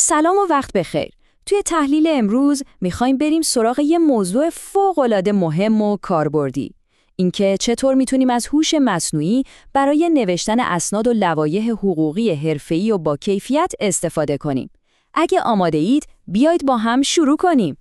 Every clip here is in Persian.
سلام و وقت بخیر. توی تحلیل امروز میخوایم بریم سراغ یه موضوع فوق‌العاده مهم و کاربردی. اینکه چطور میتونیم از هوش مصنوعی برای نوشتن اسناد و لوایح حقوقی حرفه‌ای و با کیفیت استفاده کنیم. اگه آماده اید، بیایید با هم شروع کنیم.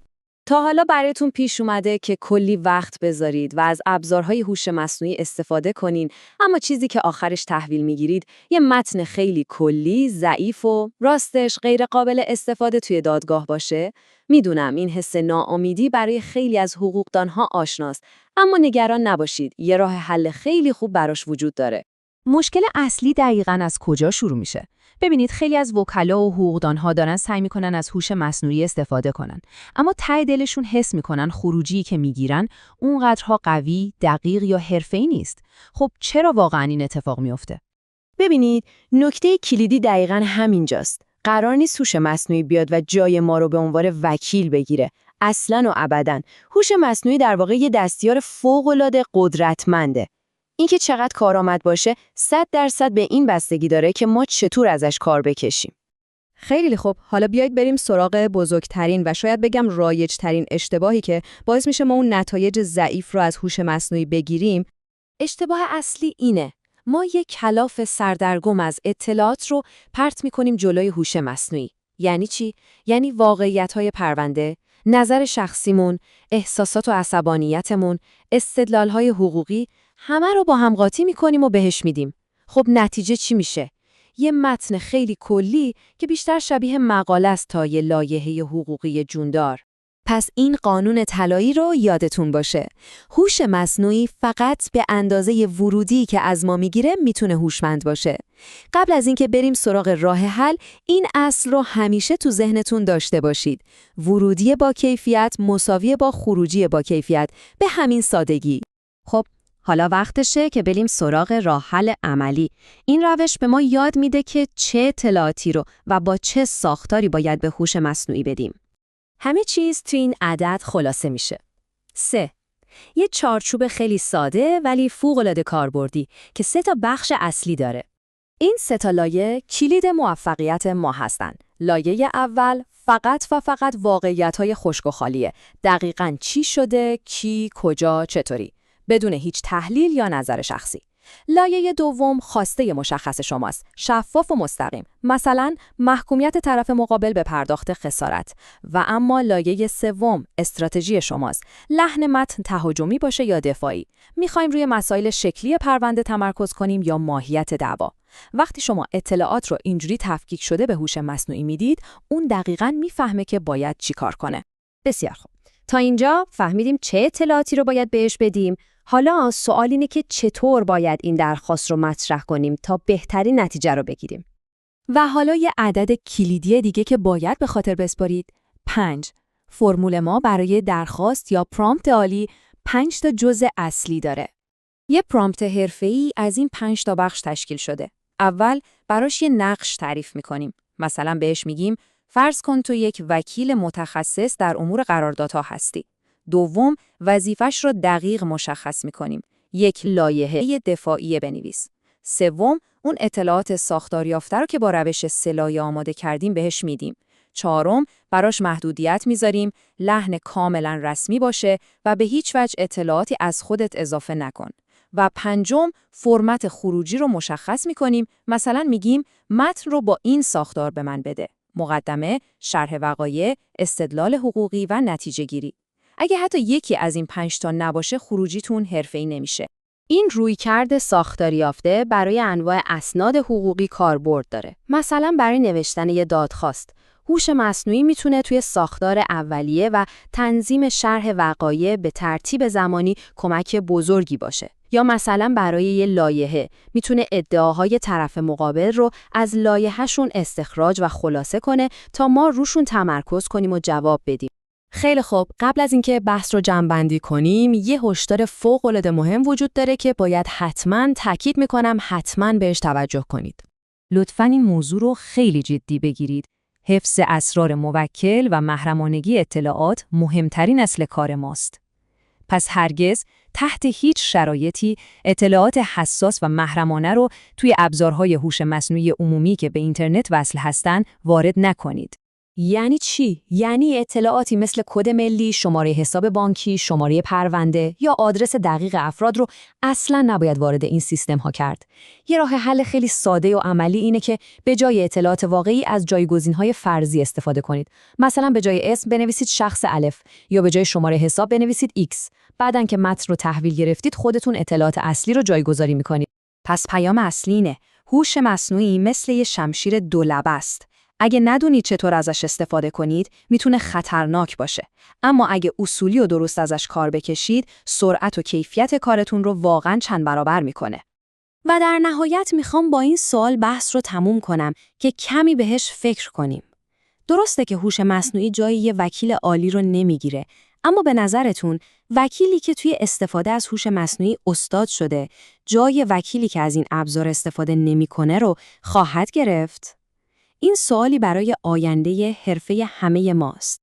تا حالا براتون پیش اومده که کلی وقت بذارید و از ابزارهای هوش مصنوعی استفاده کنین، اما چیزی که آخرش تحویل میگیرید یه متن خیلی کلی، ضعیف و راستش غیر قابل استفاده توی دادگاه باشه؟ میدونم این حس ناامیدی برای خیلی از حقوقدانها آشناست، اما نگران نباشید، یه راه حل خیلی خوب براش وجود داره. مشکل اصلی دقیقاً از کجا شروع میشه؟ ببینید خیلی از وکلا و حقوقدانها دارن سعی میکنن از هوش مصنوعی استفاده کنن، اما ته دلشون حس میکنن خروجی که میگیرن اونقدرها قوی، دقیق یا حرفه‌ای نیست. خب چرا واقعاً این اتفاق میفته؟ ببینید، نکته کلیدی دقیقاً همینجاست. قرار نیست هوش مصنوعی بیاد و جای ما رو به عنوان وکیل بگیره. اصلاً و ابداً. هوش مصنوعی در واقع یه دستیار فوق‌العاده قدرتمنده. اینکه چقدر کارآمد باشه 100% به این بستگی داره که ما چطور ازش کار بکشیم. خیلی خوب، حالا بیایید بریم سراغ بزرگترین و شاید بگم رایجترین اشتباهی که باعث میشه ما اون نتایج ضعیف رو از هوش مصنوعی بگیریم. اشتباه اصلی اینه. ما یک کلاف سردرگم از اطلاعات رو پرت می‌کنیم جلوی هوش مصنوعی. یعنی چی؟ یعنی واقعیت‌های پرونده، نظر شخصیمون، احساسات و عصبانیتمون، استدلال‌های حقوقی، همه رو با هم قاطی می‌کنیم و بهش میدیم. خب نتیجه چی میشه؟ یه متن خیلی کلی که بیشتر شبیه مقاله است تا یه لایحه حقوقی جوندار. پس این قانون طلایی رو یادتون باشه. هوش مصنوعی فقط به اندازه ورودی که از ما میگیره میتونه هوشمند باشه. قبل از اینکه بریم سراغ راه حل، این اصل رو همیشه تو ذهنتون داشته باشید. ورودی با کیفیت مساوی با خروجی با کیفیت، به همین سادگی. خب حالا وقتشه که بریم سراغ راه حل عملی. این روش به ما یاد میده که چه اطلاعاتی رو و با چه ساختاری باید به هوش مصنوعی بدیم. همه چیز تو این عدد خلاصه میشه. 3. یه چارچوب خیلی ساده ولی فوق‌العاده کاربردی که 3 تا بخش اصلی داره. این 3 تا لایه کلید موفقیت ما هستن. لایه اول فقط و فقط واقعیت‌های خشک و خالیه. دقیقاً چی شده، کی، کجا، چطوری. بدون هیچ تحلیل یا نظر شخصی. لایه دوم خواسته مشخص شماست، شفاف و مستقیم، مثلا محکومیت طرف مقابل به پرداخت خسارت. و اما لایه سوم استراتژی شماست، لحن متن تهاجمی باشه یا دفاعی. میخوایم روی مسائل شکلی پرونده تمرکز کنیم یا ماهیت دعوا. وقتی شما اطلاعات رو اینجوری تفکیک شده به هوش مصنوعی میدید، اون دقیقاً میفهمه که باید چی کار کنه. بسیار خوب. تا اینجا فهمیدیم چه اطلاعاتی رو باید بهش بدیم. حالا سوال اینه که چطور باید این درخواست رو مطرح کنیم تا بهترین نتیجه رو بگیریم. و حالا یه عدد کلیدی دیگه که باید به خاطر بسپارید. 5. فرمول ما برای درخواست یا پرامپت عالی 5 تا جزء اصلی داره. یه پرامپت حرفه‌ای از این 5 تا بخش تشکیل شده. اول براش یه نقش تعریف می‌کنیم. مثلا بهش میگیم فرض کن تو یک وکیل متخصص در امور قراردادها هستی. دوم، وظیفش رو دقیق مشخص می‌کنیم. یک لایحه دفاعی بنویس. سوم، اون اطلاعات ساختاریافته رو که با روش سه‌لایه آماده کردیم بهش میدیم. چهارم، براش محدودیت میذاریم، لحن کاملا رسمی باشه و به هیچ وجه اطلاعاتی از خودت اضافه نکن. و پنجم، فرمت خروجی رو مشخص می‌کنیم. مثلا میگیم متن رو با این ساختار به من بده. مقدمه، شرح وقایع، استدلال حقوقی و نتیجه گیری. اگه حتی یکی از این 5 تا نباشه خروجیتون حرفه‌ای نمیشه. این رویکرد ساختاری یافته برای انواع اسناد حقوقی کاربرد داره. مثلا برای نوشتن یه دادخواست، هوش مصنوعی میتونه توی ساختار اولیه و تنظیم شرح وقایع به ترتیب زمانی کمک بزرگی باشه. یا مثلا برای یه لایحه میتونه ادعاهای طرف مقابل رو از لایحه‌شون استخراج و خلاصه کنه تا ما روشون تمرکز کنیم و جواب بدیم. خیلی خوب، قبل از اینکه بحث رو جمع‌بندی کنیم، یه هشدار فوق‌العاده مهم وجود داره که باید تاکید میکنم حتما بهش توجه کنید. لطفاً این موضوع رو خیلی جدی بگیرید. حفظ اسرار موکل و محرمانگی اطلاعات مهمترین اصل کار ماست. پس هرگز تحت هیچ شرایطی اطلاعات حساس و محرمانه رو توی ابزارهای هوش مصنوعی عمومی که به اینترنت وصل هستن وارد نکنید. یعنی چی؟ یعنی اطلاعاتی مثل کد ملی، شماره حساب بانکی، شماره پرونده یا آدرس دقیق افراد رو اصلاً نباید وارد این سیستم ها کرد. یه راه حل خیلی ساده و عملی اینه که به جای اطلاعات واقعی از جایگزین‌های فرضی استفاده کنید. مثلا به جای اسم بنویسید شخص الف یا به جای شماره حساب بنویسید X. بعدن که متن رو تحویل گرفتید خودتون اطلاعات اصلی رو جایگذاری می‌کنید. پس پیام اصلی اینه: هوش مصنوعی مثل یه شمشیر دولبه است. اگه ندونید چطور ازش استفاده کنید، میتونه خطرناک باشه. اما اگه اصولی و درست ازش کار بکشید، سرعت و کیفیت کارتون رو واقعاً چند برابر میکنه. و در نهایت میخوام با این سوال بحث رو تموم کنم که کمی بهش فکر کنیم. درسته که هوش مصنوعی جای یه وکیل عالی رو نمیگیره، اما به نظرتون وکیلی که توی استفاده از هوش مصنوعی استاد شده، جای وکیلی که از این ابزار استفاده نمیکنه رو خواهد گرفت؟ این سوالی برای آینده حرفه همه ماست.